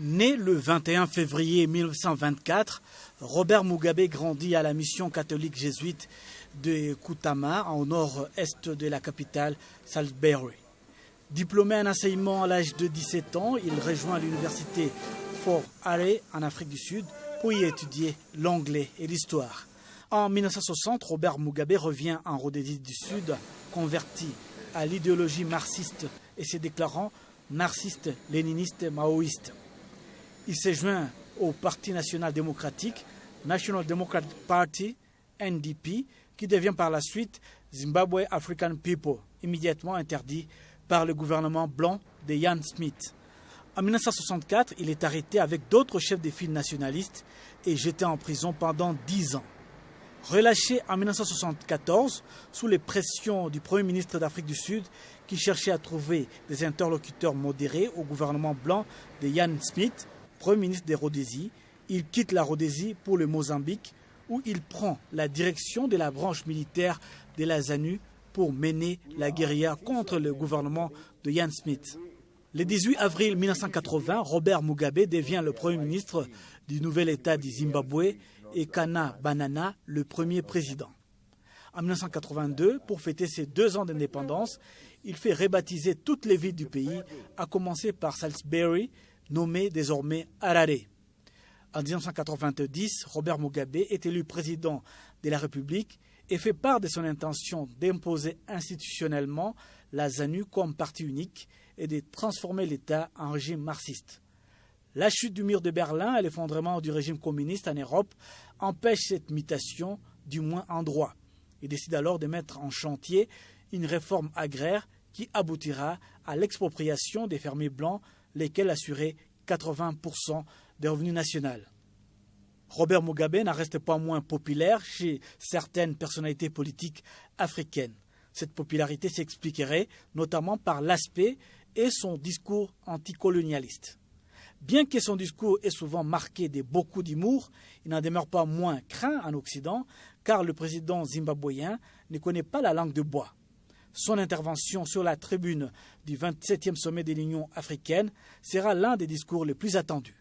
Né le 21 février 1924, Robert Mugabe grandit à la mission catholique jésuite de Kutama, au nord-est de la capitale Salisbury. Diplômé en enseignement à l'âge de 17 ans, il rejoint l'université Fort Hare en Afrique du Sud pour y étudier l'anglais et l'histoire. En 1960, Robert Mugabe revient en Rhodésie du Sud, converti à l'idéologie marxiste et se déclarant marxiste, léniniste, maoïste. Il s'est joint au Parti national démocratique, National Democratic Party, NDP, qui devient par la suite Zimbabwe African People, immédiatement interdit par le gouvernement blanc de Ian Smith. En 1964, il est arrêté avec d'autres chefs des files nationalistes et jeté en prison pendant 10 ans. Relâché en 1974 sous les pressions du Premier ministre d'Afrique du Sud qui cherchait à trouver des interlocuteurs modérés au gouvernement blanc de Ian Smith, Premier ministre de Rhodésie, il quitte la Rhodésie pour le Mozambique où il prend la direction de la branche militaire de la ZANU pour mener la guérilla contre le gouvernement de Ian Smith. Le 18 avril 1980, Robert Mugabe devient le Premier ministre du nouvel État du Zimbabwe et Kana Banana le premier président. En 1982, pour fêter ses 2 ans d'indépendance, il fait rebaptiser toutes les villes du pays, à commencer par Salisbury, nommée désormais Harare. En 1990, Robert Mugabe est élu président de la République et fait part de son intention d'imposer institutionnellement la ZANU comme parti unique et de transformer l'État en régime marxiste. La chute du mur de Berlin et l'effondrement du régime communiste en Europe empêchent cette mutation, du moins en droit. Il décide alors de mettre en chantier une réforme agraire qui aboutira à l'expropriation des fermiers blancs, lesquels assuraient 80% des revenus nationaux. Robert Mugabe n'en reste pas moins populaire chez certaines personnalités politiques africaines. Cette popularité s'expliquerait notamment par l'aspect et son discours anticolonialiste. Bien que son discours est souvent marqué de beaucoup d'humour, il n'en demeure pas moins craint en Occident, car le président zimbabwéen ne connaît pas la langue de bois. Son intervention sur la tribune du 27e sommet de l'Union africaine sera l'un des discours les plus attendus.